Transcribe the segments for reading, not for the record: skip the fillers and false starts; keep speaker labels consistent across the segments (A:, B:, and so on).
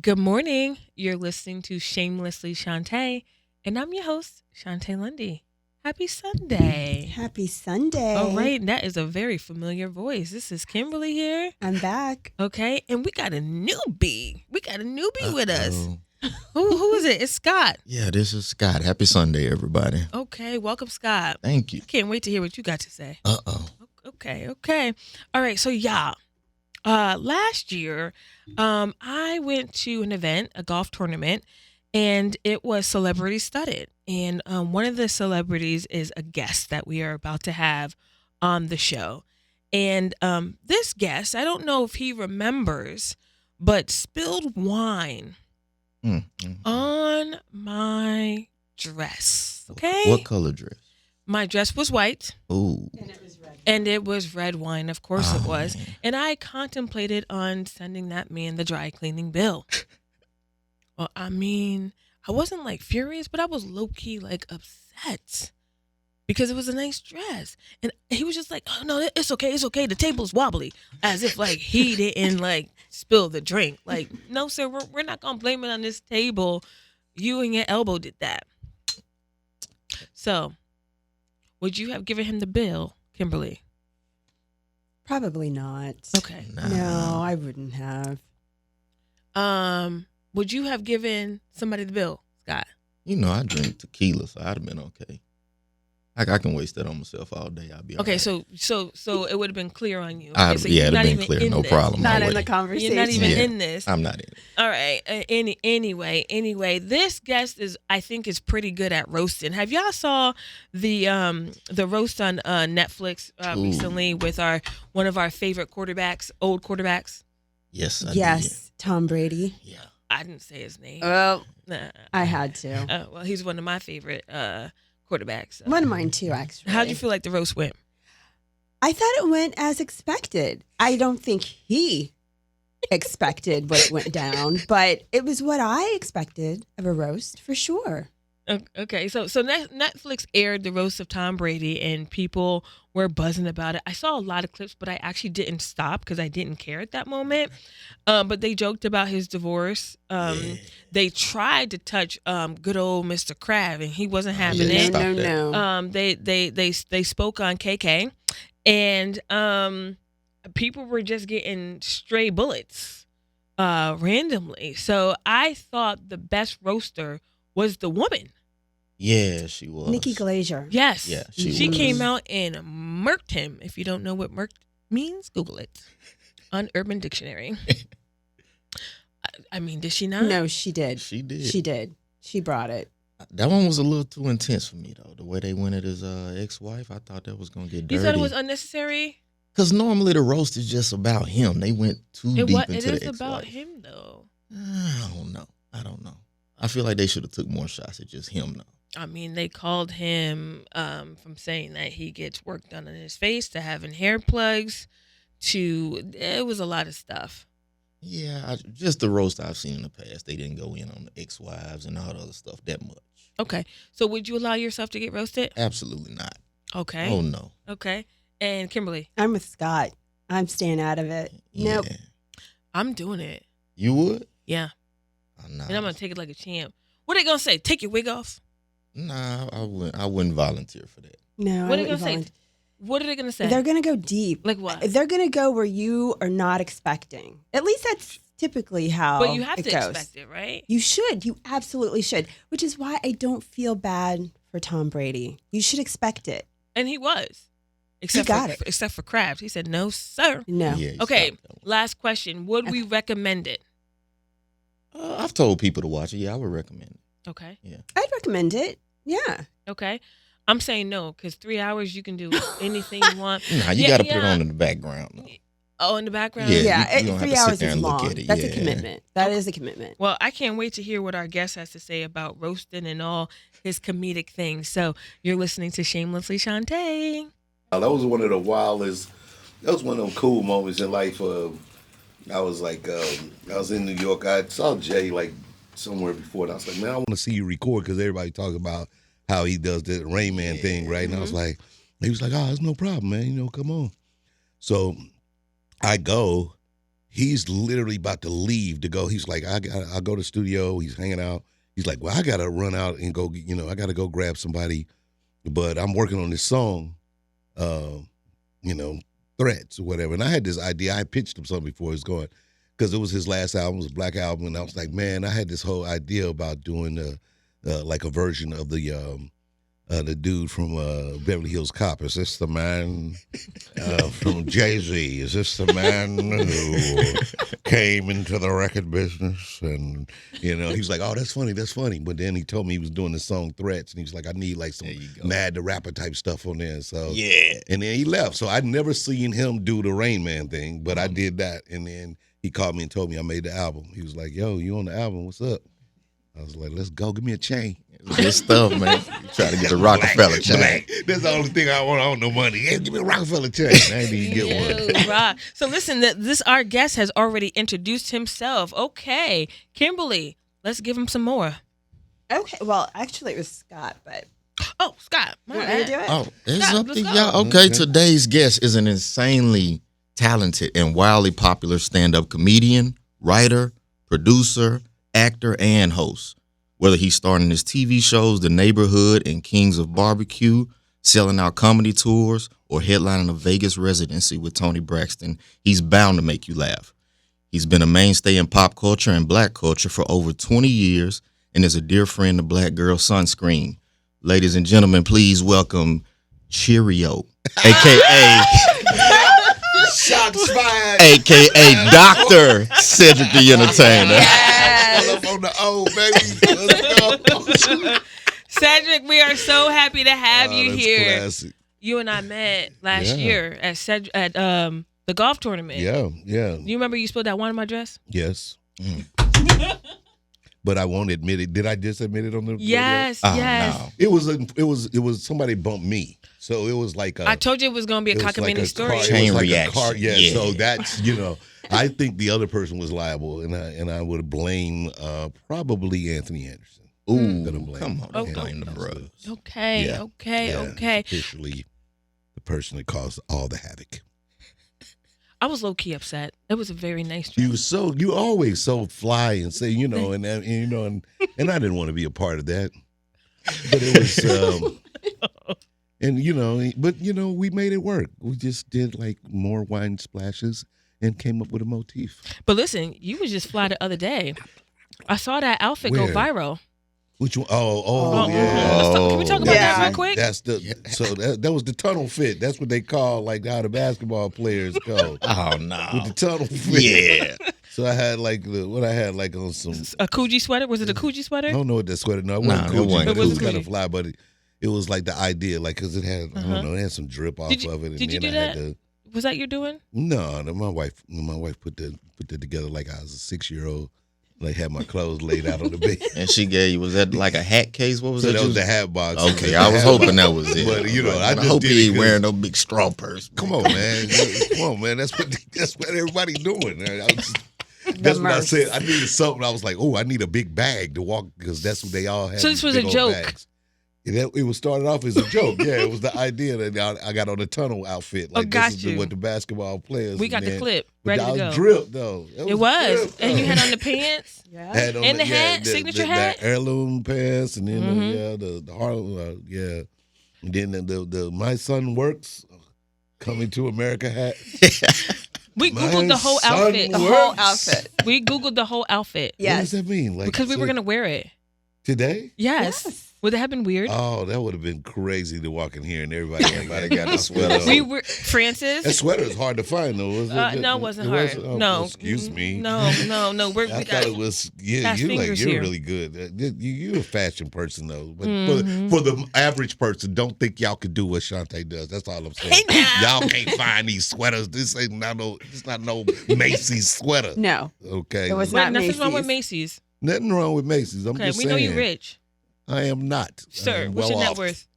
A: Good morning. You're listening to Shamelessly Shontay, and I'm your host, Shontay Lundy. Happy Sunday.
B: Happy Sunday.
A: All right, and that is a very familiar voice. This is Kimberly here.
B: I'm back.
A: Okay, and we got a newbie. With us. Who is it? It's Scott.
C: Yeah, this is Scott. Happy Sunday, everybody.
A: Okay, welcome, Scott.
C: Thank you.
A: Can't wait to hear what you got to say.
C: Uh-oh.
A: Okay. All right, so y'all, last year, I went to an event, a golf tournament, and it was celebrity studded. And one of the celebrities is a guest that we are about to have on the show. And this guest, I don't know if he remembers, but spilled wine on my dress. Okay.
C: What color dress?
A: My dress was white.
C: Ooh.
A: And it was red wine, of course it was.
C: Man.
A: And I contemplated on sending that man the dry cleaning bill. Well, I mean, I wasn't like furious, but I was low-key like upset because it was a nice dress. And he was just like, oh, no, it's okay. The table's wobbly. As if like he didn't like spill the drink. Like, no, sir, we're not going to blame it on this table. You and your elbow did that. So, would you have given him the bill, Kimberly?
B: Probably not.
A: Okay.
B: No, I wouldn't have.
A: Would you have given somebody the bill, Scott?
C: You know, I drink tequila, so I'd have been okay. I can waste that on myself all day. I'll be
A: Okay,
C: all right.
A: so it would have been clear on you.
C: I'd-
A: so
C: yeah,
A: you're
C: it'd
A: not
C: have been
A: even
C: clear,
A: in
C: no
A: this.
C: problem.
B: Not
C: No
B: in
C: way.
B: the conversation.
A: You're not even
C: Yeah.
A: in this.
C: I'm not in it.
A: All right. Anyway, this guest I think is pretty good at roasting. Have y'all saw the roast on Netflix recently with one of our favorite quarterbacks, old quarterbacks?
C: Yes, I
B: Yes, Tom Brady.
C: did. Yeah.
A: I didn't say his name.
B: Well,
A: Nah.
B: I had to.
A: Well, he's one of my favorite quarterbacks.
B: One of mine too, actually.
A: How'd you feel like the roast went?
B: I thought it went as expected. I don't think he expected what went down, but it was what I expected of a roast for sure.
A: Okay, so Netflix aired the roast of Tom Brady, and people were buzzing about it. I saw a lot of clips, but I actually didn't stop because I didn't care at that moment. But they joked about his divorce. They tried to touch good old Mr. Crab, and he wasn't having
C: Yeah,
A: it.
C: stop that.
B: No.
A: They spoke on KK, and people were just getting stray bullets randomly. So I thought the best roaster was the woman.
C: Yeah, she was.
B: Nikki Glazer.
A: Yes.
C: Yeah,
A: she
C: was.
A: came out and murked him. If you don't know what murked means, Google it on Urban Dictionary. I mean, did she not?
B: No, she did.
C: She did.
B: She did. She brought it.
C: That one was a little too intense for me, though. The way they went at his ex-wife, I thought that was going to get dirty.
A: You thought it was unnecessary?
C: Because normally the roast is just about him. They went too deep into
A: It
C: the
A: is
C: ex-wife.
A: about him, though.
C: I don't know. I feel like they should have took more shots at just him, though.
A: I mean, they called him from saying that he gets work done on his face to having hair plugs to it was a lot of stuff.
C: Yeah, just the roast I've seen in the past. They didn't go in on the ex-wives and all the other stuff that much.
A: Okay. So would you allow yourself to get roasted?
C: Absolutely not.
A: Okay.
C: Oh, no.
A: Okay. And Kimberly?
B: I'm with Scott. I'm staying out of it.
C: Yeah.
B: Nope.
A: I'm doing it.
C: You would?
A: Yeah.
C: Nah.
A: And I'm going to take it like a champ. What are they going to say? Take your wig off?
C: Nah, I wouldn't volunteer for that.
B: No,
A: What
B: I
A: are they going
B: wouldn't
A: to say?
B: volunteer.
A: What are they going to say?
B: They're going to go deep.
A: Like what?
B: They're going to go where you are not expecting. At least that's typically how
A: But you have
B: it
A: to
B: goes.
A: expect it, right?
B: You should. You absolutely should. Which is why I don't feel bad for Tom Brady. You should expect it.
A: And he was.
B: got it.
A: Except for Krabs. He said, no, sir.
B: No.
C: Yeah, you
A: Okay,
C: stopped that one.
A: last question. Would we recommend it?
C: I've told people to watch it. Yeah, I would recommend it.
A: Okay.
C: Yeah.
B: I'd recommend it. Yeah.
A: Okay. I'm saying no, because 3 hours you can do anything you want.
C: Nah, you
A: Yeah,
C: got to put it
A: yeah.
C: on in the background. Though.
A: Oh, in the background?
C: Yeah.
B: Yeah.
C: you don't have
B: 3
C: to sit
B: hours
C: there
B: is
C: and look
B: long.
C: at it.
B: That's a
C: Yeah.
B: commitment. That is a commitment.
A: Well, I can't wait to hear what our guest has to say about roasting and all his comedic things. So you're listening to Shamelessly Shontay.
D: That was one of the wildest. That was one of them cool moments in life. I was like, I was in New York. I saw Jay like somewhere before, and I was like, man, I want
E: to see you record because everybody talking about how he does the Rain Man thing, right? And I was like, he was like, oh, it's no problem, man. You know, come on. So I go. he's literally about to leave to go. He's like, I'll go to the studio. He's hanging out. He's like, well, I got to run out and go, I got to go grab somebody. But I'm working on this song, Threats or whatever. And I had this idea. I pitched him something before he was going, because it was his last album. It was a Black Album. And I was like, man, I had this whole idea about doing like a version of the dude from Beverly Hills Cop. Is this the man from Jay-Z? Is this the man who came into the record business? And, he's like, oh, that's funny. But then he told me he was doing the song Threats. And he was like, I need like some Mad the Rapper type stuff on there. So yeah. And then he left. So I'd never seen him do the Rain Man thing, but I did that. And then he called me and told me I made the album. He was like, yo, you on the album? What's up? I was like, let's go. Give me a chain.
C: Good stuff, man. Try to get the Rockefeller chain.
E: Black. That's the only thing I want. I don't know money. Hey, give me a Rockefeller chain. I ain't even get one.
A: Right. So listen, our guest has already introduced himself. Okay, Kimberly, let's give him some more.
B: Okay. Well, actually, it was Scott, but.
A: Oh, Scott.
B: You want me to do it?
C: Oh, it's
A: Scott,
C: up to
A: let's go.
C: y'all. Okay, today's guest is an insanely talented and wildly popular stand-up comedian, writer, producer, actor, and host. Whether he's starting his TV shows, The Neighborhood and Kings of Barbecue, selling out comedy tours, or headlining a Vegas residency with Toni Braxton, he's bound to make you laugh. He's been a mainstay in pop culture and black culture for over 20 years and is a dear friend to Black Girl Sunscreen. Ladies and gentlemen, please welcome Cheerio, a.k.a.
E: Shots fired.
C: a.k.a. Dr. Cedric the Entertainer.
E: Pull up on the O, baby. Let's go.
A: Cedric, we are so happy to have you
E: That's
A: here.
E: classic.
A: You and I met last year at the golf tournament.
E: Yeah.
A: You remember you spilled that wine in my dress?
E: Yes. But I won't admit it. Did I just admit it on the
A: Yes,
C: Oh,
A: yes.
C: no.
E: It was somebody bumped me. So it was like
A: I told you it was going to be a
E: it was
A: cockamamie
E: like a
A: story.
E: car- it
C: Chain
E: was like a
C: reaction.
E: car- yeah,
C: Yeah.
E: so that's I think the other person was liable, and I would blame probably Anthony Anderson.
C: Ooh,
E: Gonna blame
C: come on,
A: Oh,
C: don't blame the bros.
A: Okay,
E: Yeah.
A: okay.
E: Yeah, officially the person that caused all the havoc.
A: I was low key upset. It was a very nice dress.
E: You always so fly and say and I didn't want to be a part of that, but it was but we made it work. We just did like more wine splashes and came up with a motif.
A: But listen, you was just fly the other day. I saw that outfit go
E: Where?
A: viral.
E: Which one? Oh, yeah.
A: Can we talk about that real quick?
E: That's that was the tunnel fit. That's what they call like how the basketball players go.
C: Oh no,
E: With the tunnel fit.
C: yeah.
E: So I had like on some.
A: A Coogee sweater? Was it a Coogee
E: I
A: sweater?
E: don't know what that sweater. No, it
C: Nah,
E: wasn't
C: it
E: Gucci.
C: wasn't
E: It was
A: Gucci.
E: kind of fly, but it was like the idea, like because it had I don't know, it had some drip off
A: Did you-
E: of it. And
A: did you
E: then
A: do
E: I had
A: that? Was that your doing?
E: No, my wife put that together like I was a 6-year-old. Like had my clothes laid out on the bed.
C: And she gave you, was that like a hat case? What was
E: So
C: that?
E: that was the hat box.
C: Okay,
E: The
C: I was
E: hat
C: hoping
E: box.
C: that was it.
E: But I
C: I
E: just
C: hope
E: did
C: he
E: it
C: ain't
E: 'cause-
C: wearing no big straw purse.
E: Come on, man. That's what everybody's doing. That's what I
B: merch.
E: said. I needed something. I was like, oh, I need a big bag to walk because that's what they all have.
A: So this
E: these
A: was a
E: big old
A: joke.
E: bags. It was started off as a joke. Yeah, it was the idea that I got on the tunnel outfit. Like
A: got
E: this is
A: you.
E: what the basketball players.
A: We got the
E: man.
A: clip
E: But
A: ready
E: that
A: to
E: was
A: go.
E: drip though.
A: It was.
E: drip,
A: And you
E: though.
A: had on the pants?
B: Yeah.
E: Had on
A: And the hat, signature hat?
E: the heirloom pants, and then
A: Mhm.
E: the Harlem, and then the My Son Works, Coming to America hat.
A: We
E: My
A: Googled the whole
E: son
A: outfit.
B: The
E: works.
B: whole outfit.
A: We Googled the whole outfit.
E: What
B: Yes.
E: does that mean? Like
A: Because we were
E: so-
A: going to wear it.
E: today.
A: Yes. Would that have been weird?
E: Oh, that would have been crazy to walk in here and everybody
C: got a sweater.
A: We were Francis.
E: That sweater is hard to find though. Was it?
A: No, it wasn't hard.
E: Oh,
A: No.
E: excuse me.
A: No. We
E: I
A: got
E: thought it was. Yeah,
A: fast
E: you're
A: fingers
E: you're
A: here.
E: really good. You're a fashion person though, but
A: Mhm.
E: for the average person, don't think y'all could do what Shontay does. That's all I'm saying.
A: Hey, now.
E: Y'all can't find these sweaters. This ain't not no. It's not no Macy's sweater.
B: No.
E: Okay.
B: It was
A: Wait,
B: not
A: nothing's wrong with
B: Macy's.
A: Macy's.
E: Nothing wrong with Macy's. I'm
A: Okay,
E: just
A: we
E: saying.
A: know you're rich.
E: I am not.
A: Sir,
E: I'm
A: what's your
E: well
A: net
E: off.
A: worth?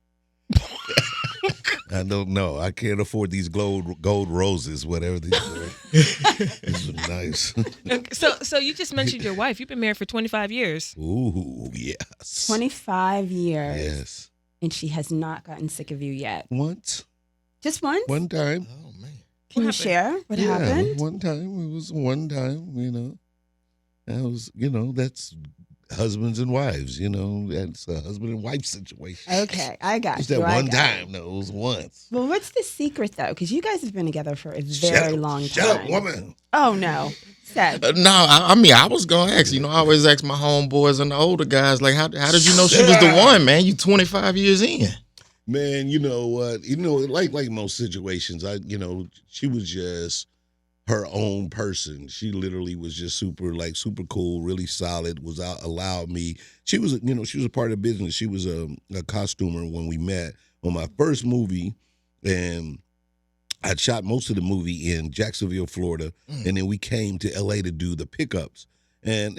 E: I don't know. I can't afford these gold roses, whatever these are. These are nice.
A: Okay, so you just mentioned your wife. You've been married for 25 years.
E: Ooh, yes.
B: 25 years.
E: Yes.
B: And she has not gotten sick of you yet.
E: Once.
B: Just once?
E: One time.
C: Oh man.
B: Can you
A: happened?
B: share what
E: Yeah,
B: happened?
E: one time. It was one time, That was, that's husbands and wives, That's a husband and wife situation.
B: Okay, I got
E: It's
B: you.
E: that
B: I
E: one
B: got
E: time,
B: you.
E: though. It was once.
B: Well, what's the secret though? Because you guys have been together for a
E: Shut
B: very
E: up,
B: long time.
E: Shut up, woman.
B: Oh no, said.
C: No, I mean, I was gonna ask. I always ask my homeboys and the older guys, like, how did you know she was the one, man? You 25 years in.
E: Man, you know what? Like most situations, she was just her own person. She literally was just super cool, really solid. Allowed me. She was, she was a part of the business. She was a costumer when we met on my first movie, and I shot most of the movie in Jacksonville, Florida, and then we came to LA to do the pickups, and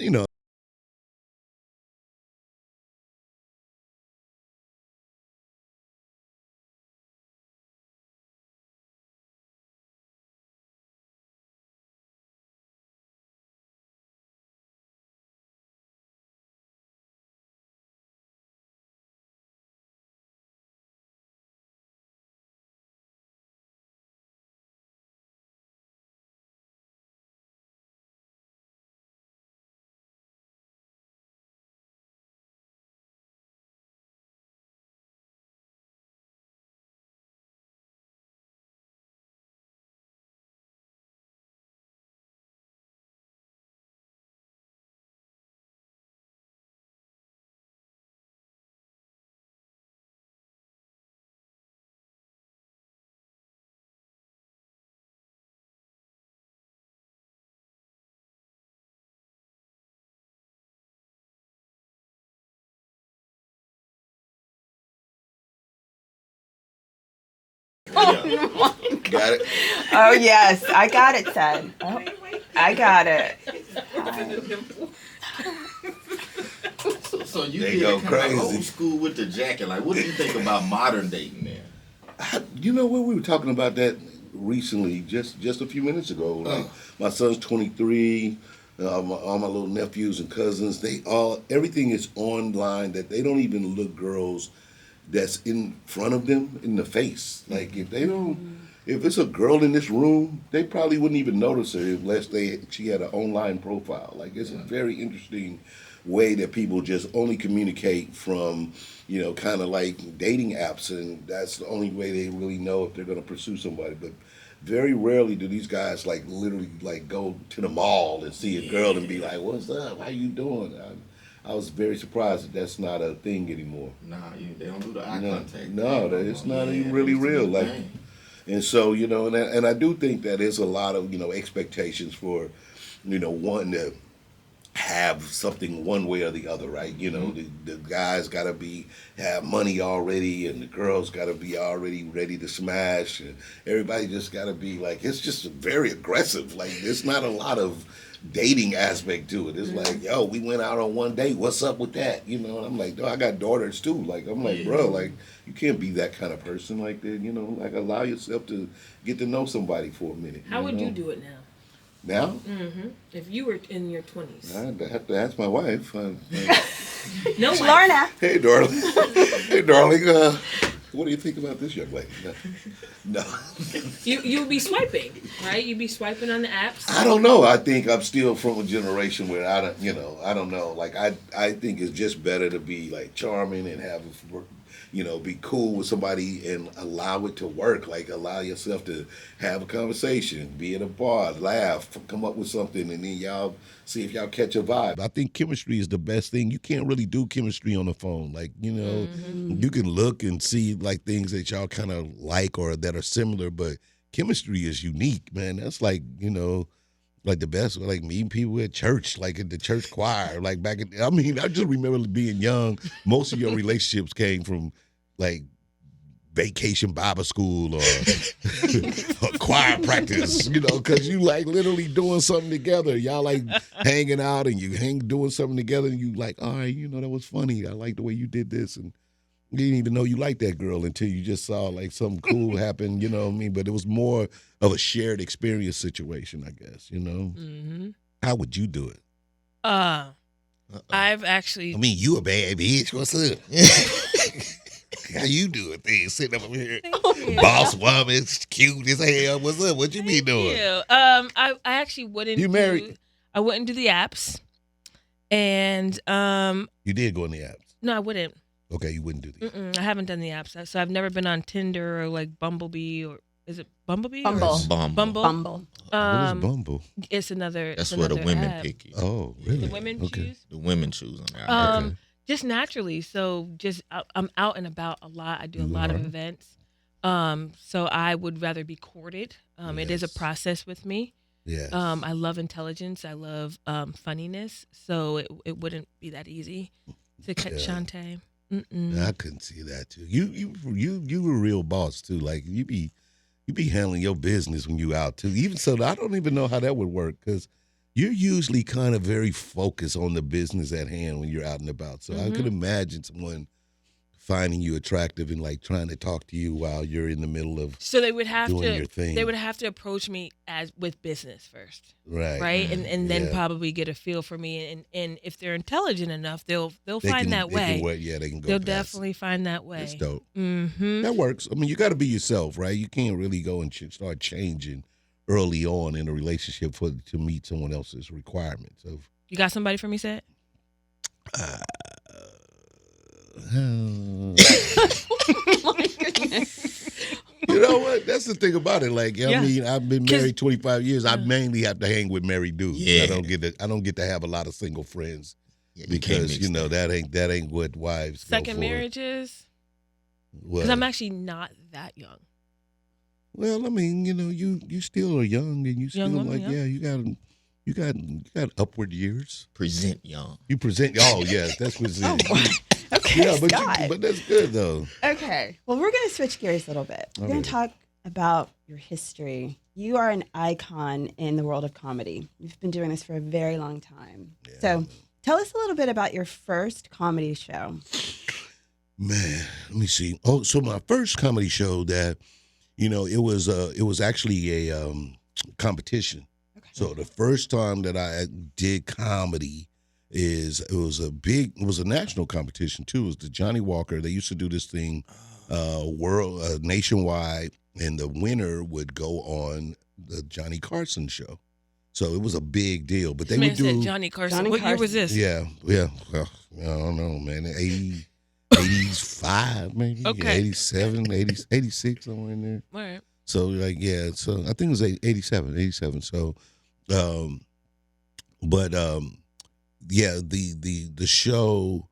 D: Got it.
B: Oh yes, I got it, said. Oh, I got it.
C: So you
D: They
C: did
D: go
C: kind of
D: crazy.
C: old school with the jacket. Like, what do you think about modern dating now?
D: You know what? We were talking about that recently, just a few minutes ago. Like my son's 23. All my little nephews and cousins, everything is online. That they don't even look girls that's in front of them in the face. Like if it's a girl in this room, they probably wouldn't even notice her unless she had an online profile. Like it's a very interesting way that people just only communicate from, kind of like dating apps, and that's the only way they really know if they're going to pursue somebody. But very rarely do these guys like literally like go to the mall and see a girl and be like, "What's up? How you doing?" I was very surprised that's not a thing anymore.
C: Nah, they don't do the eye contact.
D: No, it's not even really real. Like, and so and I do think that there's a lot of expectations for one to have something one way or the other, right? The guys got to have money already, and the girls got to be already ready to smash, and everybody just got to be like, it's just very aggressive. Like, there's not a lot of dating aspect to it. It's like, yo, we went out on one date. What's up with that? And I'm like, I got daughters too. Like, I'm like, bro, like, you can't be that kind of person like that. Like, allow yourself to get to know somebody for a minute.
A: How would you do it now?
D: Now?
A: Mm-hmm. If you were in your 20s.
D: I'd have to ask my wife.
A: No way.
B: Lorna.
D: Hey, darling. Hey, darling. What do you think about this young lady? No.
A: You would be swiping, right? You'd be swiping on the apps.
D: I don't know. I think I'm still from a generation where I don't know. Like, I think it's just better to be like charming and be cool with somebody and allow it to work. Like, allow yourself to have a conversation, be at a bar, laugh, come up with something, and then y'all see if y'all catch a vibe.
E: I think chemistry is the best thing. You can't really do chemistry on the phone. Like, you can look and see like things that y'all kind of like or that are similar, but chemistry is unique, man. That's like, like the best, like meeting people at church, like in the church choir, like I just remember being young. Most of your relationships came from like vacation Bible school or choir practice, because you like literally doing something together. Y'all like hanging out and doing something together, and you like, all right, that was funny. I like the way you did this, and you didn't even know you liked that girl until you just saw like something cool happen. You know what I mean? But it was more of a shared experience situation, I guess.
A: Mm-hmm.
E: How would you do it?
A: I've actually.
E: I mean, you a bad bitch. What's up? How you doing things? Sitting up here.
A: Thank you.
E: Boss woman, cute as hell. What's up? What you be
A: Thank
E: doing?
A: you. I actually wouldn't.
E: You married?
A: I wouldn't do the apps, and
E: You did go in the apps.
A: no, I wouldn't.
E: Okay, you wouldn't do the
A: I haven't done the apps, so I've never been on Tinder or like Bumblebee or is it Bumblebee?
B: Bumble.
A: Or
C: Bumble.
B: Bumble.
E: What is Bumble?
A: It's another.
C: That's
A: it's
C: where the
A: another
C: women
A: app.
C: pick you.
E: Oh, really?
A: The women
E: Okay.
A: choose.
C: The women choose on there.
E: Okay.
A: Just naturally. So I'm out and about a lot. I do a
E: You
A: lot of
E: are?
A: events. So I would rather be courted. It is a
E: Yes.
A: process with me.
E: Yeah.
A: I love intelligence. I love funniness. So it wouldn't be that easy to cut
E: Yeah.
A: Shontay.
E: I couldn't see that too. You were a real boss too. Like you be handling your business when you out too. Even so, I don't even know how that would work because you're usually kind of very focused on the business at hand when you're out and about. So I could imagine someone finding you attractive and like trying to talk to you while you're in the middle of
A: So they would have
E: doing
A: to.
E: your thing.
A: They would have to approach me as with business first,
E: right.
A: right? And then
E: Yeah.
A: probably get a feel for me. And if they're intelligent enough, they'll
E: They
A: find
E: can-
A: that
E: they
A: way.
E: can work- yeah, they can go.
A: They'll
E: past it.
A: definitely find that way.
E: That's dope.
A: Mm-hmm.
E: That works. I mean, you got to be yourself, right? You can't really go and start changing early on in a relationship to meet someone else's requirements. Of
A: You got somebody for me, Seth?
B: My goodness.
E: You know what? That's the thing about it. Like, I
A: Yeah.
E: mean, I've been
A: 'Cause-
E: married 25 years. I mainly have to hang with married dudes.
C: Yeah.
E: I don't get to have a lot of single friends
C: Yeah, you can't
E: because
C: mix
E: you know that ain't what wives go
A: Second
E: for.
A: marriages?
E: What?
A: Because I'm actually not that young.
E: Well, I mean, you know, you still are young and you still
A: woman,
E: like,
A: yeah.
E: you got upward years.
C: present young.
E: You present, oh yes, that's what's
B: Oh,
E: it.
B: okay,
E: Yeah,
B: Scott.
E: but that's good though.
B: Okay. Well, we're going to switch gears a little bit. We're going
E: Okay.
B: to talk about your history. You are an icon in the world of comedy. You've been doing this for a very long time. So tell us a little bit about your first comedy show.
E: Man, let me see. Oh, so my first comedy show that, you know, it was actually a competition.
B: Okay.
E: So the first time that I did comedy it was a national competition too. It was the Johnny Walker. They used to do this thing nationwide, and the winner would go on the Johnny Carson show. So it was a big deal. But they
A: This man
E: would do
A: said Johnny Carson.
B: Johnny
A: What year was
B: Carson.
A: this?
E: yeah. Well, I don't know, man. 85 maybe.
A: Okay.
E: 87, 86 somewhere in there.
A: All right.
E: So like so I think it was 87. So yeah, the show,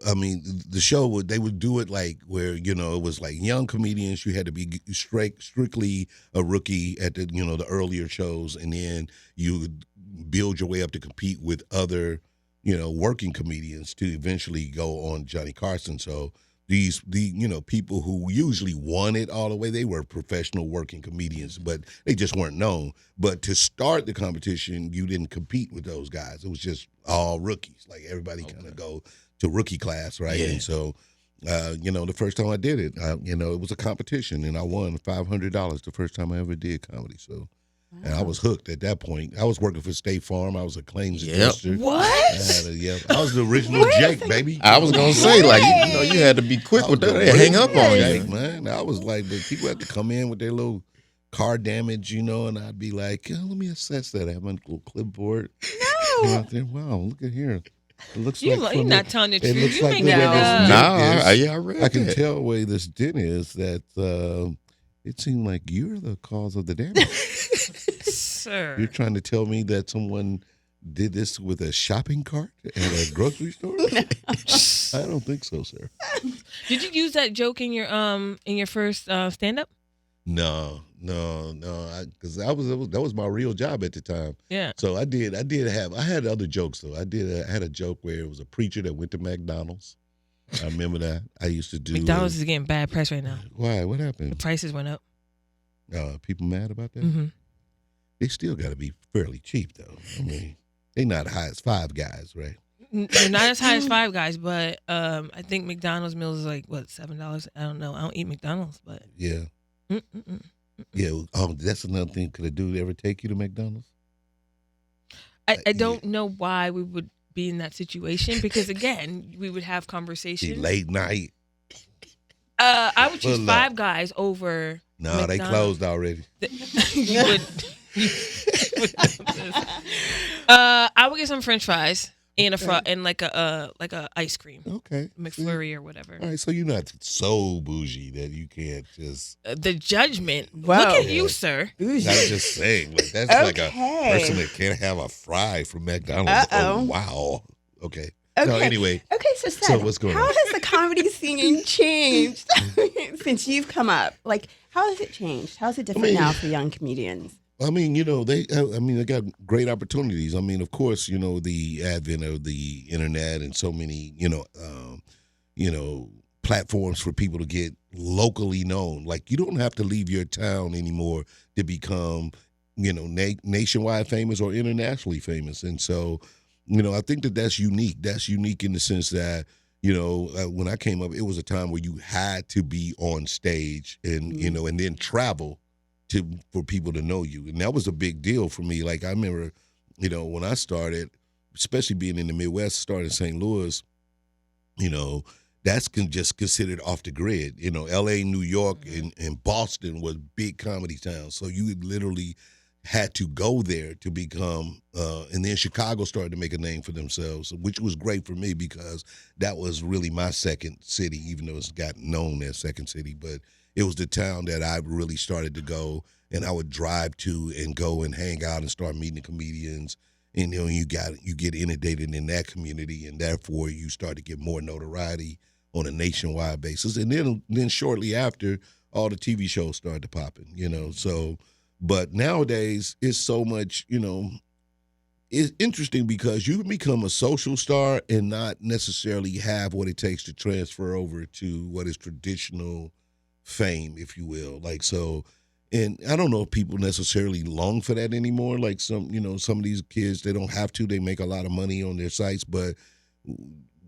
E: I mean, the show they would do it like where, you know, it was like young comedians. You had to be strictly a rookie at the, you know, the earlier shows, and then you would build your way up to compete with other, you know, working comedians to eventually go on Johnny Carson. So the you know, people who usually won it all the way, they were professional working comedians, but they just weren't known. But to start the competition, you didn't compete with those guys. It was just all rookies. Like everybody kind of go to rookie class, right?
C: Yeah.
E: And so, you know, the first time I did it, you know, it was a competition, and I won $500 the first time I ever did comedy. So, and I was hooked at that point. I was working for State Farm. I was a claims
C: Yep.
E: adjuster.
B: What?
E: I was the original
B: Wait a
E: Jake,
B: second.
E: baby.
C: I was gonna say, like, you know, you had to be quick with that. They hang up on
E: Jake,
C: you.
E: man. I was like, but people had to come in with their little car damage, you know, and I'd be like, let me assess that. I have my little clipboard. Go out there. Wow, look at here. It looks
A: You're
E: like from
A: not
E: the-
A: telling the
E: it
A: truth.
E: looks
A: You
E: like
A: making
E: the way
A: it
E: this
A: up.
E: dent
C: No,
E: is.
C: I read
E: I can
C: that.
E: tell the way this dent is that it seemed like you're the cause of the damage.
A: Sir.
E: You're trying to tell me that someone did this with a shopping cart at a grocery store? I don't think so, sir.
A: Did you use that joke in your first stand up?
E: No, because that was my real job at the time.
A: Yeah.
E: So I had other jokes though. I had a joke where it was a preacher that went to McDonald's. I remember that. I used to do
A: McDonald's is getting bad press right now.
E: Why? What
A: The
E: happened?
A: prices went up.
E: People mad about that?
A: Mm-hmm.
E: They still got to be fairly cheap though. I mean, they not high as Five Guys, right?
A: They're not as high as Five Guys, but I think McDonald's meals is like what, $7. I don't know. I don't eat McDonald's, but
E: Yeah.
A: mm-mm-mm.
E: Yeah. Oh, that's another thing. Could a dude ever take you to McDonald's?
A: I don't know why we would be in that situation because again, we would have
E: See,
A: conversations.
E: late night.
A: I would choose
E: Pull up.
A: Five Guys over.
E: No, they
A: McDonald's.
E: closed already.
A: You would. I would get some French fries and and like a ice cream,
E: Okay.
A: McFlurry or whatever.
E: All right, so you're not so bougie that you can't just.
A: The judgment.
B: Whoa.
A: Look at you, sir.
E: I'm just saying, like that's like a
B: Okay.
E: person that can't have a fry from McDonald's.
B: Uh-oh.
E: Oh wow. Okay.
B: Okay.
E: No, anyway.
B: Okay, so Seth,
E: So what's going
B: how
E: on?
B: has the comedy scene changed since you've come up? Like, how has it changed? How's it different now for young comedians?
E: I mean, they got great opportunities. I mean, of course, the advent of the internet and so many, platforms for people to get locally known. Like, you don't have to leave your town anymore to become, nationwide famous or internationally famous. And so, I think that's unique. That's unique in the sense that, when I came up, it was a time where you had to be on stage and, and then travel for people to know you. And that was a big deal for me. Like, I remember, when I started, especially being in the Midwest, started in St. Louis, that's just considered off the grid. L.A., New York, and Boston was big comedy towns. So you literally had to go there to become, and then Chicago started to make a name for themselves, which was great for me because that was really my second city, even though it's got known as second city. But it was the town that I really started to go, and I would drive to and go and hang out and start meeting the comedians. And you get inundated in that community, and therefore you start to get more notoriety on a nationwide basis. And then shortly after, all the TV shows started to popping. So, but nowadays it's so much, it's interesting because you can become a social star and not necessarily have what it takes to transfer over to what is traditional fame, if you will. Like, so, and I don't know if people necessarily long for that anymore. Like some of these kids, they don't have to, they make a lot of money on their sites, but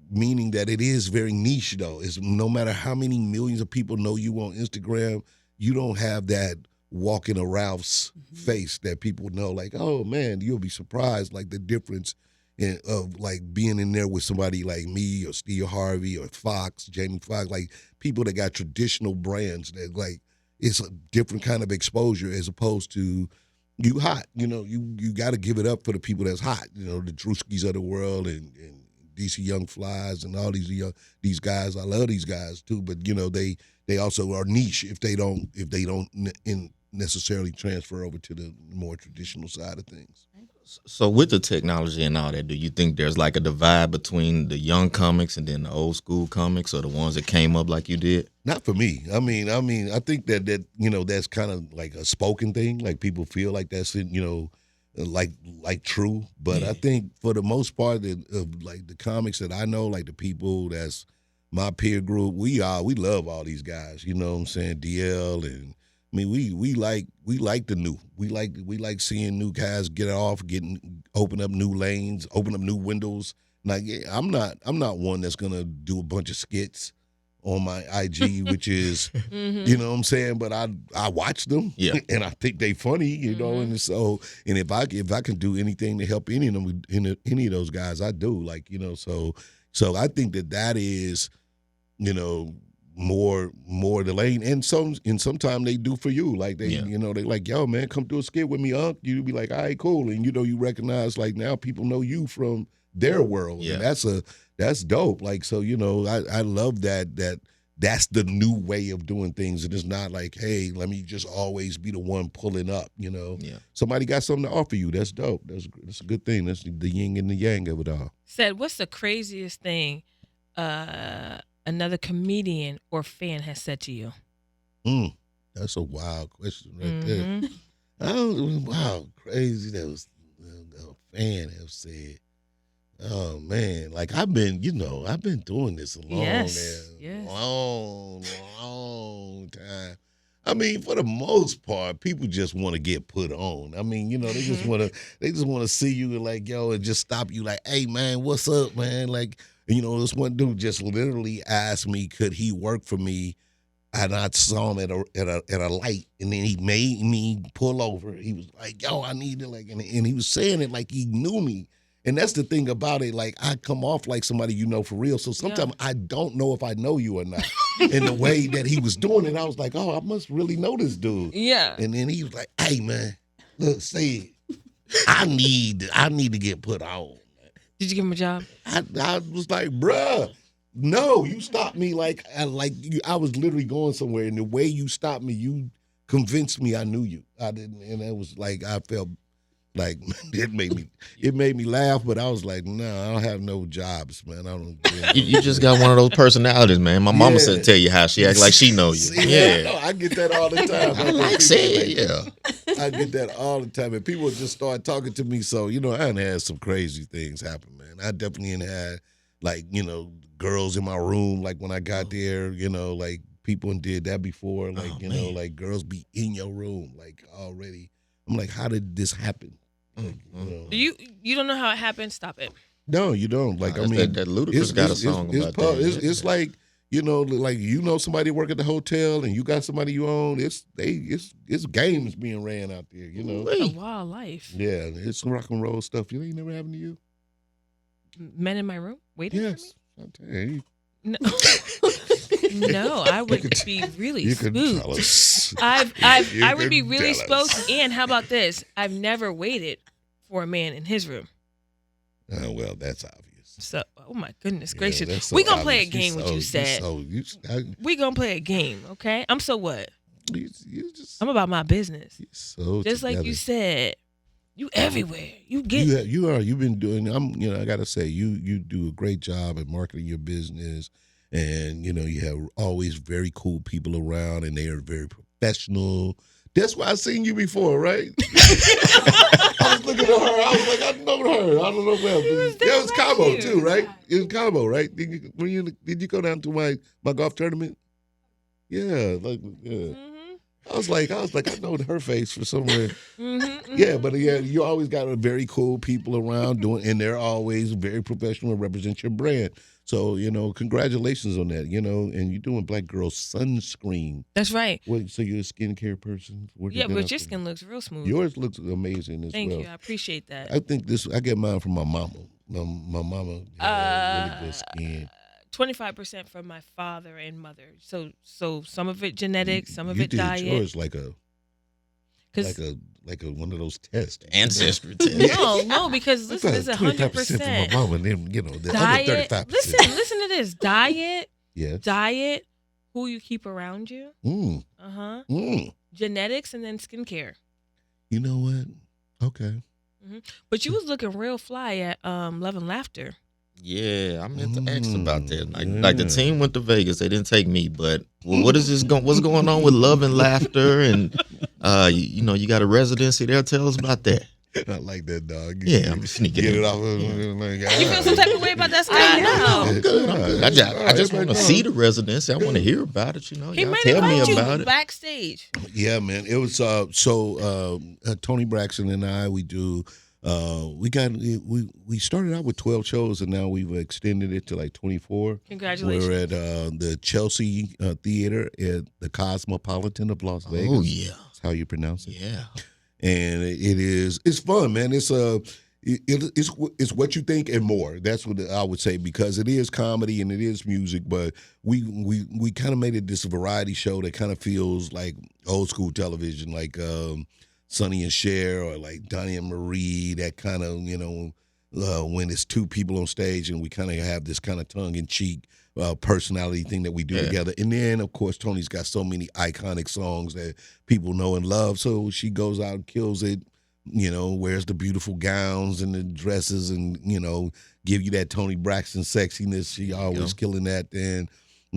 E: meaning that it is very niche though. It's no matter how many millions of people know you on Instagram, you don't have that walking a Ralph's face that people know. Like, oh man, you'll be surprised, like the difference of like being in there with somebody like me or Steve Harvey or Fox, Jamie Foxx, like people that got traditional brands that like it's a different kind of exposure as opposed to you hot. You got to give it up for the people that's hot. The Drewskis of the world and DC Young Flies and all these guys. I love these guys too, but they also are niche if they don't necessarily transfer over to the more traditional side of things.
C: So with the technology and all that, do you think there's like a divide between the young comics and then the old school comics, or the ones that came up like you did?
E: Not for me. I mean, I think that that's kind of like a spoken thing. Like people feel like that's like true. But I think for the most part of like the comics that I know, like the people that's my peer group, we love all these guys. You know what I'm saying? DL and I mean, we like the new. We like seeing new guys get off, open up new lanes, open up new windows. Like I'm not one that's gonna do a bunch of skits on my IG, which is you know what I'm saying. But I watch them, and I think they funny, and so and if I can do anything to help any of them, any of those guys, I do. Like so I think that is more the lane, and sometimes they do for you, like they they like, yo man, come do a skit with me, Unc. You be like, all right, cool, and you recognize like now people know you from their world, and that's dope. Like so, I love that's the new way of doing things. And it's not like, hey, let me just always be the one pulling up. Somebody got something to offer you. That's dope. That's a good thing. That's the yin and the yang of it all.
A: Said, what's the craziest thing another comedian or fan has said to you?
E: That's a wild question right there. Wow, crazy. That was a fan have said. Oh man, like I've been doing this a long time. I mean, for the most part, people just want to get put on. I mean, they just want to see you and like, yo, and just stop you like, hey man, what's up, man? Like, this one dude just literally asked me, could he work for me? And I saw him at a light, and then he made me pull over. He was like, yo, I need it, like, and he was saying it like he knew me. And that's the thing about it. Like, I come off like somebody you know for real. So sometimes I don't know if I know you or not. In the way that he was doing it, I was like, oh, I must really know this dude.
A: Yeah.
E: And then he was like, hey, man, look, say I need to get put on.
A: Did you give him a job?
E: I was like, bruh, no, you stopped me I was literally going somewhere. And the way you stopped me, you convinced me I knew you. I didn't, and it was like, I felt like it made me laugh, but I was like, no, I don't have no jobs, man. I don't.
C: You just got one of those personalities, man. My mama said tell you how she act like she know you.
E: See, I get that all the time.
C: I like saying, yeah.
E: I get that all the time, and people just start talking to me. So I done had some crazy things happen, man. I definitely ain't had girls in my room, like when I got there, like people did that before, like like girls be in your room, like already. I'm like, how did this happen? Like,
A: You don't know how it happened? Stop it.
E: No, you don't. Like, I mean,
C: that Ludacris got a song about that.
E: It's like, like somebody work at the hotel and you got somebody you own. It's games being ran out there.
A: A wild life.
E: Yeah, it's some rock and roll stuff. You ain't never happened to you?
A: Men in my room waiting
E: Yes.
A: for me?
E: Hey.
A: No. No, I would be really
E: You can tell
A: spooked.
E: us.
A: I would be
E: can
A: really
E: tell us.
A: spooked. And how about this? I've never waited for a man in his room.
E: Well, that's obvious.
A: So, oh my goodness
E: Yeah,
A: gracious.
E: that's so
A: We gonna play a
E: obvious.
A: game, what you said. We gonna play a game, okay? I'm so what?
E: You just,
A: I'm about my business.
E: you're so
A: Just like you
E: together.
A: said, you everywhere. You get
E: You are. You've been doing. I gotta say, you do a great job at marketing your business, and you have always very cool people around, and they are very professional. That's why I seen you before, right? I was looking at her. I was like, I know her. I don't know well. That was Cabo too, right? It was Cabo, right? Did you go down to my golf tournament? Yeah, yeah. I was like, I know her face for somewhere. Yeah, but you always got a very cool people around and they're always very professional and represent your brand. So, congratulations on that, and you're doing Black Girl Sunscreen.
A: That's right.
E: So you're a skincare person?
A: Yeah, but your skin looks real smooth.
E: Yours looks amazing as well.
A: Thank you. I appreciate that.
E: I think I get mine from my mama. My mama had really good skin.
A: 25% from my father and mother. So some of it genetic, some of it
E: did
A: diet.
E: Yours like a one of those tests.
C: Ancestry test.
A: No, because listen, it's
E: 25% from my
A: 100%.
E: mama, and then the
A: Diet.
E: other 35%.
A: Listen to this. Diet,
E: Yes.
A: who you keep around you.
E: Mm.
A: Genetics, and then skincare.
E: You know what? Okay.
A: But you was looking real fly at Love and Laughter.
C: Yeah, I meant to ask about that. Like the team went to Vegas, they didn't take me. But what is this? What's going on with Love and Laughter? And you got a residency there. Tell us about that.
E: I like that, dog.
C: Yeah, I'm sneaking
E: Get
C: in.
E: it off.
A: You feel some type of way about that stuff?
B: I
C: I'm good. I just want to see the residency. I want to hear about it.
A: He
C: Y'all
A: might
C: tell me
A: invite you
C: about it.
A: backstage.
E: Yeah, man. It was Toni Braxton and I. We do. We started out with 12 shows and now we've extended it to like 24.
A: Congratulations.
E: We're at the Chelsea Theater at the Cosmopolitan of Las Vegas.
C: Oh yeah,
E: That's how you pronounce it.
C: yeah.
E: And it's fun, man. It's what you think and more. That's what I would say, because it is comedy and it is music, but we kind of made it this variety show that kind of feels like old school television, like Sonny and Cher or like Donnie and Marie, that kind of, when it's two people on stage and we kind of have this kind of tongue-in-cheek personality thing that we do together. And then, of course, Toni's got so many iconic songs that people know and love, so she goes out and kills it, wears the beautiful gowns and the dresses and, give you that Toni Braxton sexiness. She always killing that. Then,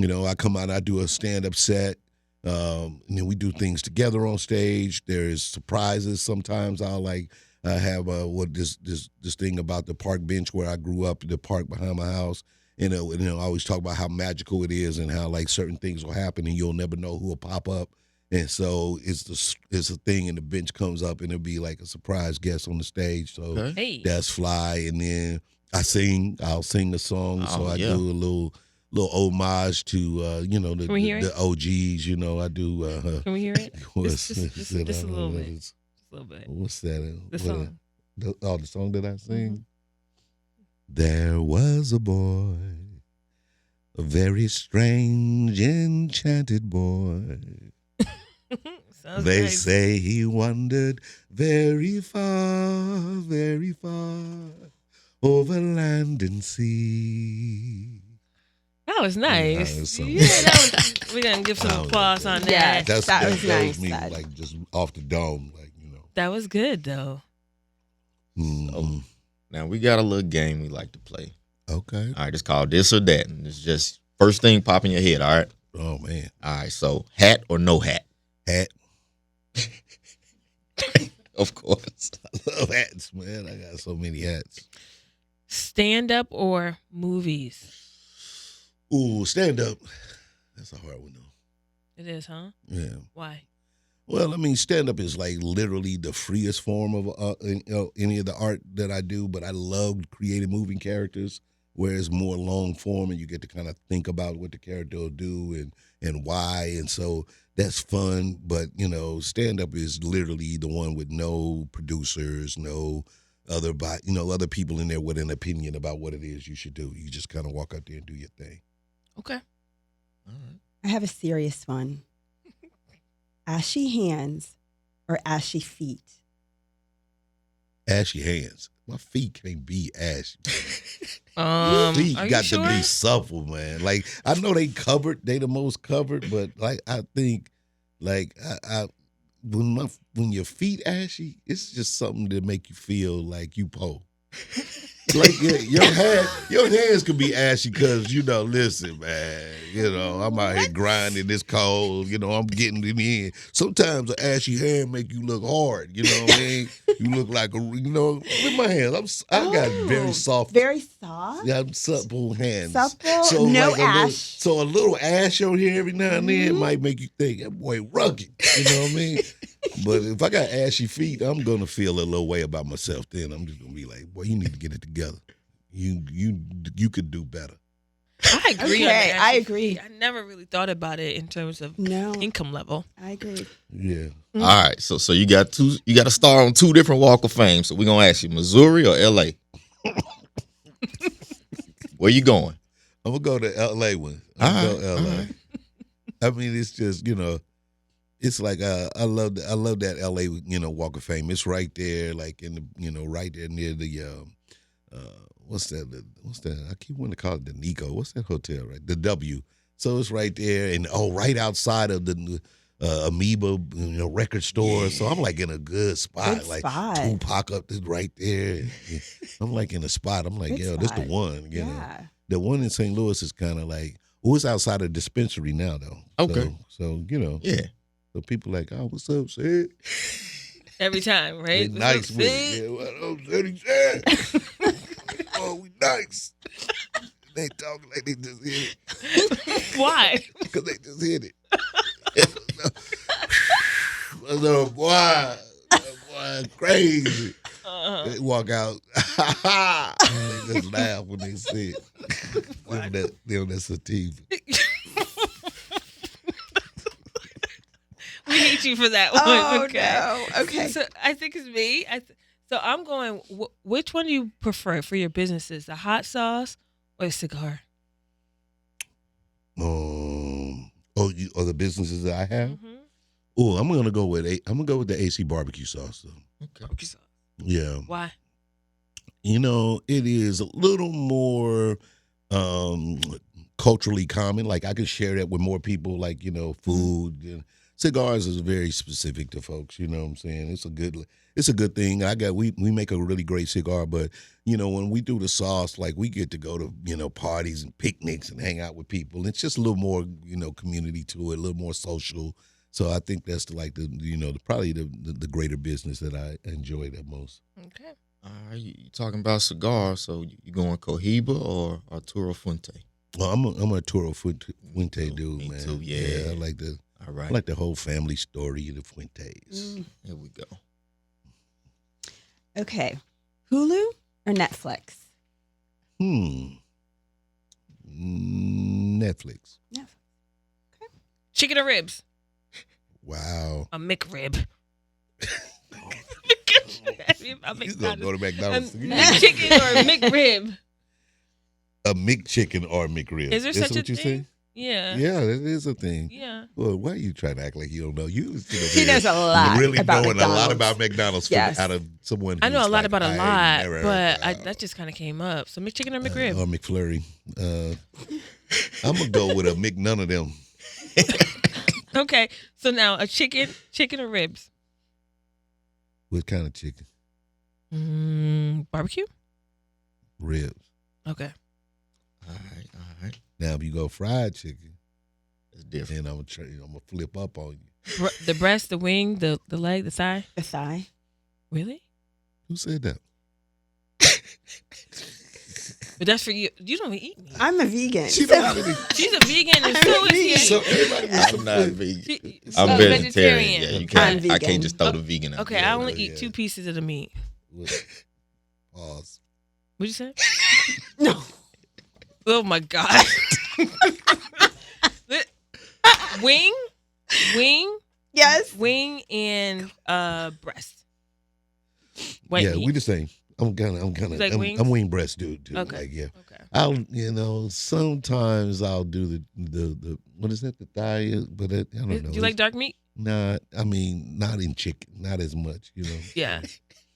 E: I come out, I do a stand-up set. And then we do things together on stage. There's surprises. Sometimes I'll have this thing about the park bench where I grew up, the park behind my house. I always talk about how magical it is and how like certain things will happen and you'll never know who will pop up. And so it's a thing, and the bench comes up and it'll be like a surprise guest on the stage. So that's fly. And then I'll sing the song. So I do a little homage to the OGs. I do.
A: Can we hear it?
E: Just
A: a little bit. Just a little bit.
E: What's that?
A: The song.
E: The song that I sing. There was a boy, a very strange, enchanted boy.
A: Sounds
E: They
A: nice.
E: say he wandered very far over land and sea.
A: That was nice.
E: that was so
A: Yeah,
E: nice.
A: that was, we're gonna give
E: I
A: some
E: was
A: applause
E: like
A: on
B: Yeah.
A: that.
B: That was nice,
E: me
B: that.
E: like just off the dome, like
A: That was good though.
E: Mhm.
C: Now we got a little game we like to play.
E: Okay.
C: All right, it's called This or That. And it's just first thing pop in your head, all right?
E: Oh man,
C: All right, so hat or no hat?
E: hat.
C: Of course.
E: I love hats, man. I got so many hats.
A: Stand up or movies?
E: Ooh, stand up. That's a hard one though.
A: It is, huh?
E: Yeah.
A: Why?
E: Well, I mean, stand up is like literally the freest form of any of the art that I do. But I love creating moving characters, where it's more long form, and you get to kind of think about what the character will do and why, and so that's fun. But stand up is literally the one with no producers, no other people in there with an opinion about what it is you should do. You just kind of walk out there and do your thing.
A: Okay.
C: All right.
B: I have a serious one. Ashy hands or ashy feet?
E: Ashy hands. My feet can't be ashy. Feet
A: Are you
E: got
A: sure?
E: to be supple, man. Like I know they covered, they the most covered, but like I think, like I when your feet ashy, it's just something to make you feel like you po. Like your hands could be ashy because listen, man. I'm out here grinding this cold. I'm getting it in. Sometimes an ashy hand make you look hard. You know what I mean? You look like look at my hands. I got very soft.
B: Very soft?
E: Yeah, supple hands.
B: Supple? No
E: like
B: ash.
E: A little ash on here every now and then might make you think that boy rugged. You know what I mean? But if I got ashy feet, I'm gonna feel a little way about myself. Then I'm just gonna be like, boy, you need to get it together. You could do better.
A: I agree.
B: Okay,
A: on that.
B: I agree.
A: I never really thought about it in terms of
B: No,
A: income level.
B: I agree.
E: Yeah.
C: All right, so you got a star on two different Walk of Fame. So we're gonna ask you, Missouri or LA? Where you going?
E: I'm gonna go to LA one.
C: All
E: I'm
C: right,
E: gonna go LA.
C: all right.
E: I mean, it's just it's like I love that LA Walk of Fame. It's right there, like in the right there near the what's that? I keep wanting to call it the Nico. What's that hotel? Right, the W. So it's right there, and right outside of the Amoeba, record store. So I'm like in a good spot.
B: Good
E: like
B: spot.
E: Tupac up there right there. I'm like in a spot. I'm like,
B: Good
E: yo, this the
B: spot.
E: one.
B: Yeah.
E: The one in St. Louis is kind of like, it's outside of dispensary now though.
C: Okay.
E: So
C: Yeah.
E: So people like, oh, what's up, Sid?
A: Every time, right?
E: They nice with
A: Sid?
E: it. Yeah, what up, Sid? Oh, we nice. They talking like they just hit it.
A: Why?
E: Because they just hit it. What's up, boy? Boy, crazy. They walk out. They just laugh when they see it. Them that sativa.
A: We hate you for that one.
B: Oh,
A: okay.
B: no. Okay.
A: So I think it's me. So I'm going. Which one do you prefer for your businesses? The hot sauce or the cigar?
E: The businesses that I have.
A: Mm-hmm.
E: Oh, I'm gonna go with the AC barbecue sauce though.
C: Okay.
E: Yeah.
A: Why?
E: It is a little more culturally common. Like I could share that with more people. Like food. And cigars is very specific to folks. You know what I'm saying? It's a good thing. We make a really great cigar, but when we do the sauce, like we get to go to parties and picnics and hang out with people. It's just a little more community to it, a little more social. So I think that's probably the greater business that I enjoy the most.
A: Okay.
C: You talking about cigars? So you going Cohiba or Arturo Fuente?
E: Well, I'm a Toro Fuente dude,
C: Me
E: man.
C: too, yeah.
E: I like the
C: All right.
E: I like the whole family story of the Fuentes.
C: Here we go.
B: Okay. Hulu or Netflix?
E: Netflix.
A: Chicken or ribs?
E: Wow.
A: A McRib.
E: You gonna go to McDonald's?
A: McChicken or McRib?
E: a McChicken or McRib.
A: Is there
E: Is that
A: such a
E: what you
A: thing?
E: say?
A: Yeah.
E: Yeah, that is a thing.
A: Yeah.
E: Well, why are you trying to act like you don't know?
B: He knows a lot
E: really
B: about
E: knowing a lot
B: McDonald's.
E: about McDonald's
B: Yes.
E: out of someone.
A: I know
E: who's
A: a lot
E: like,
A: about a
E: I
A: lot,
E: never-
A: but that just kind of came up. So McChicken or McRib?
E: Or McFlurry. I'm gonna go with a Mc none of them.
A: Okay. So now a chicken or ribs?
E: What kind of chicken?
A: Barbecue?
E: Ribs.
A: Okay.
C: All right.
E: Now, if you go fried chicken,
C: It's different.
E: then I'm gonna flip up on you.
A: The breast, the wing, the leg, the thigh?
B: The thigh.
A: Really?
E: Who said that?
A: But that's for you. You don't even eat meat.
B: I'm a vegan.
E: She
B: so-
E: don't really.
A: She's a vegan and so is he.
E: So everybody
C: I'm not vegan.
A: She-
C: I'm
A: so
C: vegetarian. Yeah, you
B: I'm
C: can't. I
B: vegan.
C: can't just throw the vegan out.
A: Okay,
C: there.
A: I only
E: yeah.
A: eat 2 pieces of the meat.
E: Pause.
A: What'd you say?
B: No.
A: Oh my god. Wing,
B: Yes.
A: wing, and breast. White
E: Yeah,
A: meat.
E: we the same. I'm
A: like wings?
E: I'm wing breast dude too.
A: Okay.
E: Like, yeah.
A: Okay.
E: Sometimes I'll do the what is that, the thigh, but I don't know.
A: Do you like dark meat?
E: Not in chicken, not as much,
A: Yeah.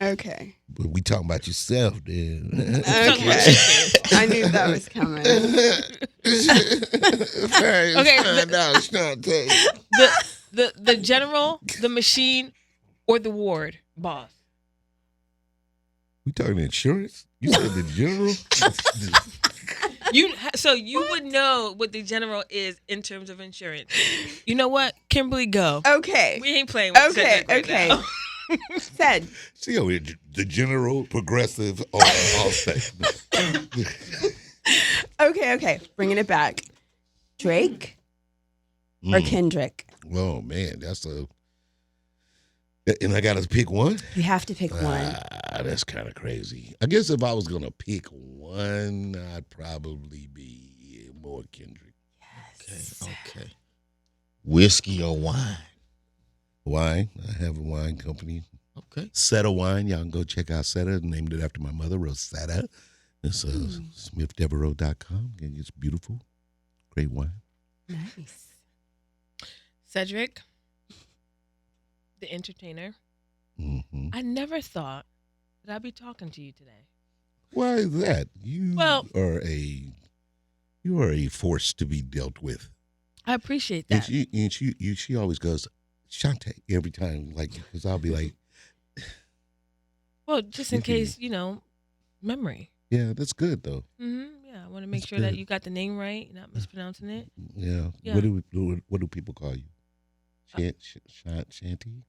B: Okay.
E: But we talking about yourself then.
B: Okay. I knew that was coming.
E: Okay,
A: find
E: out, Shontay.
A: The general, the machine, or the ward boss.
E: We talking insurance? You said the general?
A: So you would know what the general is in terms of insurance. You know what? Kimberly, go.
B: Okay.
A: We ain't playing with
B: Okay.
A: Cedric right
B: Okay.
A: now.
B: Said.
E: See over here, the general, progressive, all state.
B: Okay. Bringing it back. Drake or Kendrick?
E: Oh man, and I gotta pick one?
B: You have to pick one.
E: That's kind of crazy. I guess if I was gonna pick one, I'd probably be more Kendrick.
C: Okay. Whiskey or wine?
E: Wine. I have a wine company.
C: Okay.
E: Seta Wine. Y'all can go check out Seta. Named it after my mother, Rosetta. It's smithdevereaux.com. And it's beautiful. Great wine.
B: Nice.
A: Cedric, the entertainer.
E: Mm-hmm.
A: I never thought that I'd be talking to you today.
E: Why is that? You
A: Well-
E: are a force to be dealt with.
A: I appreciate
E: And
A: that.
E: she always goes, Shontay, every time, like, because I'll be like,
A: Well, just in
E: Mhm.
A: case, memory.
E: yeah, that's good though.
A: Yeah, I want to make
E: That's
A: sure that
E: good.
A: you got the name right, you're not mispronouncing it.
E: Yeah.
A: Yeah.
E: What do people call you? Shanty?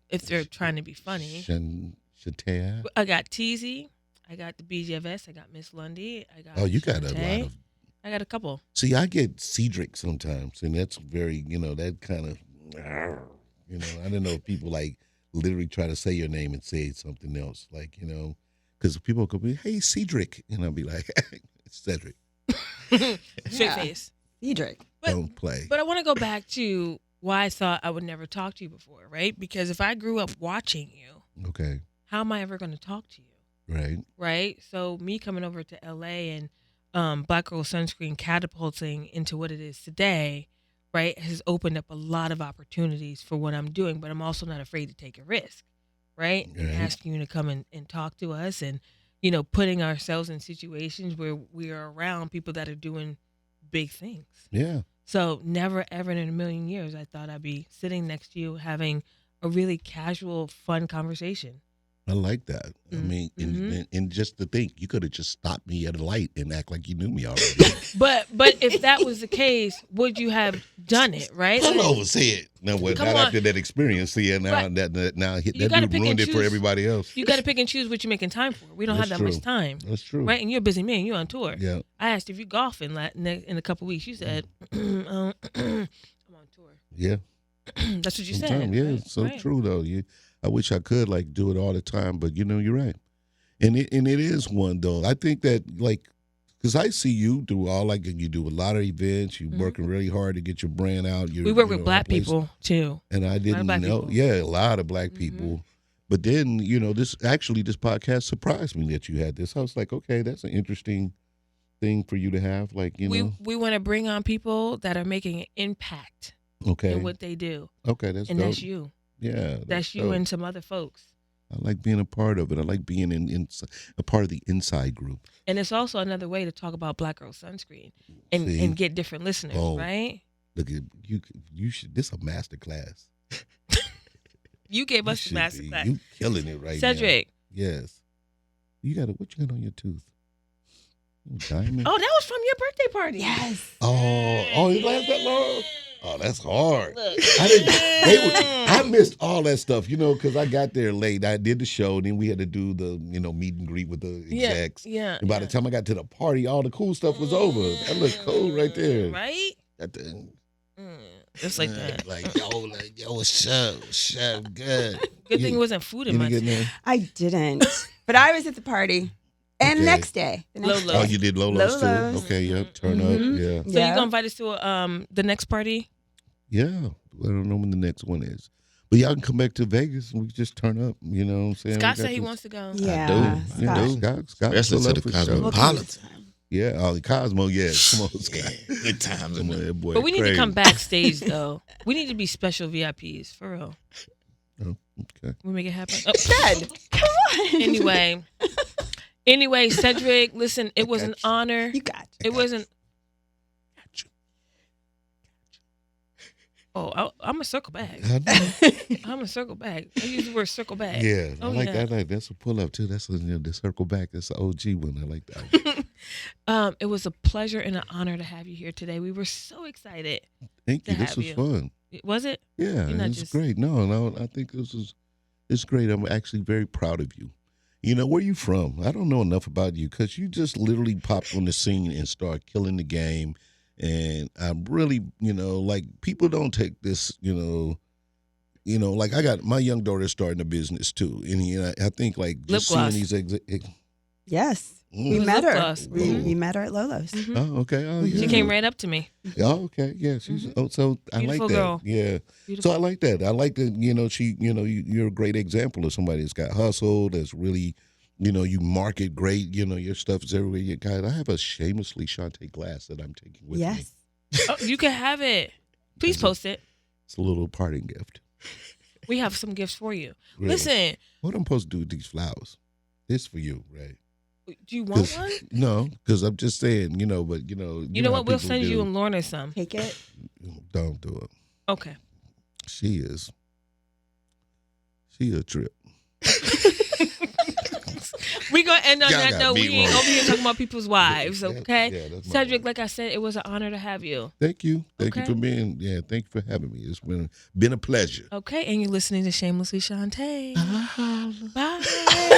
A: If they're trying to be funny.
E: Shantea?
A: I got Teasy, I got the BGFS, I got Miss Lundy, I got
E: Oh, you got a
A: Shontay.
E: lot of.
A: I got a couple.
E: See, I get Cedric sometimes, and that's very, that kind of, I don't know if people like literally try to say your name and say something else, like, because people could be, hey, Cedric, and I'll be like, Cedric,
A: Straight
B: Yeah.
A: face.
B: Cedric.
A: But-
E: don't play.
A: But I want to go back to why I thought I would never talk to you before, right? Because if I grew up watching you,
E: Okay,
A: how am I ever going to talk to you?
E: right.
A: Right? So me coming over to LA and Black Girl Sunscreen catapulting into what it is today, right, has opened up a lot of opportunities for what I'm doing, but I'm also not afraid to take a risk, right? And
E: Right.
A: asking you to come and talk to us and, putting ourselves in situations where we are around people that are doing big things.
E: Yeah.
A: So never, ever in a million years, I thought I'd be sitting next to you having a really casual, fun conversation.
E: I like that. I mean,
A: Mhm.
E: and just to think, you could have just stopped me at a light and act like you knew me already.
A: But if that was the case, would you have done it, right?
E: I oversee it. No, well,
A: Come
E: not
A: on.
E: after that experience. See, now
A: Right.
E: that
A: gotta
E: dude
A: pick and
E: ruined it for
A: choose.
E: everybody else.
A: You got to pick and choose what you're making time for. We don't have
E: That's
A: that
E: true.
A: much time,
E: That's true.
A: right? And you're a busy man. You're on tour.
E: Yeah.
A: I asked if you golf in a couple weeks. You said, I'm on tour.
E: Yeah.
A: That's what you said.
E: Sometime, yeah,
A: right?
E: it's so
A: Right.
E: true though. I wish I could like do it all the time, but you're right. And it is one though. I think that because I see you do you do a lot of events. You're working really hard to get your brand out.
A: We work with black people too.
E: and I didn't
A: black
E: know.
A: people.
E: Yeah, a lot of black
A: Mhm.
E: people. But then this podcast surprised me that you had this. I was like, okay, that's an interesting thing for you to have? Like, you know?
A: We want to bring on people that are making an impact
E: Okay.
A: in what they do.
E: Okay, that's
A: And
E: dope.
A: that's you.
E: Yeah.
A: That's you
E: dope.
A: and some other folks.
E: I like being a part of it. I like being in a part of the inside group.
A: And it's also another way to talk about Black Girl Sunscreen and,
E: See?
A: and get different listeners,
E: Oh.
A: right?
E: Look at you. You should. This a master class.
A: You gave
E: You
A: us the
E: should
A: master
E: be.
A: class.
E: You killing it right
A: Cedric.
E: now. Yes. You got what you got on your tooth? Diamond.
A: Oh, that was from your birthday party.
B: Yes.
E: Oh, it lasts that long? Oh, that's hard.
A: Look.
E: I missed all that stuff, you know, because I got there late. I did the show, and then we had to do the, meet and greet with the execs.
A: Yeah.
E: And by the time I got to the party, all the cool stuff was over. That looked cool right there.
A: Right?
E: Got the,
A: Just like that.
E: Like, yo, what's up, good.
A: Good thing it wasn't food in
E: You
A: my
E: didn't get none?
B: I didn't, but I was at the party. And
E: Okay.
B: next day. The next
A: Lolo.
E: Oh, you did Lolo's
B: Lolo's.
E: too? Okay, yep, turn
B: Mhm.
E: up, yeah.
A: So you gonna invite us to the next party?
E: Yeah, I don't know when the next one is. But y'all can come back to Vegas and we can just turn up, you know what I'm saying?
A: Scott
E: We got
A: said he
E: this-
A: wants to go.
B: Yeah.
E: I do.
B: Scott.
E: Scott
C: Especially
E: pull
C: to
E: up
C: the
E: for sure.
C: Cosmopolitan.
E: Yeah, the Cosmo, yes. Come on, Scott.
C: Good times in
E: Come on,
C: there.
E: that boy
A: But we need to
E: crazy.
A: come backstage though. We need to be special VIPs for real.
E: Oh, okay.
A: We make it happen. Oh.
B: Good. Come on.
A: Anyway, Cedric, listen, it was an honor.
B: You got
A: It wasn't. Oh, I'm a circle back. I'm a circle back. I use the word circle back.
E: Yeah,
A: Oh,
E: I like
A: yeah.
E: that. That's a pull up too. That's the circle back. That's the OG one. I like that one.
A: It was a pleasure and an honor to have you here today. We were so excited.
E: Thank you.
A: To
E: This
A: have
E: was
A: you.
E: fun.
A: Was it?
E: Yeah,
A: You're not
E: it's
A: just-
E: great. No, I think it's great. I'm actually very proud of you. You know, where you from? I don't know enough about you because you just literally popped on the scene and start killing the game. And I'm really, like people don't take this, like I got my young daughter starting a business too. And I think like just
A: Lip gloss.
E: seeing these
B: Yes. We
A: was
B: met
A: lip
B: her.
A: gloss.
B: We met her at Lolo's.
A: Mhm.
E: Oh, okay. Oh, yeah.
A: She came right up to me.
E: Oh, okay. Yeah. She's so I like
A: Beautiful
E: that.
A: girl.
E: Yeah.
A: Beautiful.
E: So I like that. I like that, you're a great example of somebody that's got hustle, that's really, you market great, your stuff is everywhere you got. I have a Shamelessly Shontay glass that I'm taking with me.
B: Yes.
A: Oh, you can have it. Please post it.
E: It's a little parting gift.
A: We have some gifts for you.
E: Really.
A: Listen,
E: What I'm supposed to do with these flowers? This for you, right?
A: do you want
E: 'Cause-
A: one?
E: No, because I'm just saying, but
A: You know
E: how
A: what? We'll
E: people
A: send
E: do.
A: you and Lorna some.
B: Take it.
E: Don't do it.
A: Okay.
E: She a trip.
A: We're going to end on
E: Y'all
A: that
E: got
A: note.
E: me
A: We ain't
E: wrong.
A: over here talking about people's wives,
E: Yeah,
A: okay?
E: yeah, that's my
A: Cedric,
E: wife.
A: like I said, it was an honor to have you.
E: Thank you. Thank you
A: Okay.
E: for being. Yeah, thank you for having me. It's been a pleasure.
A: Okay, and you're listening to Shamelessly Shontay. Bye.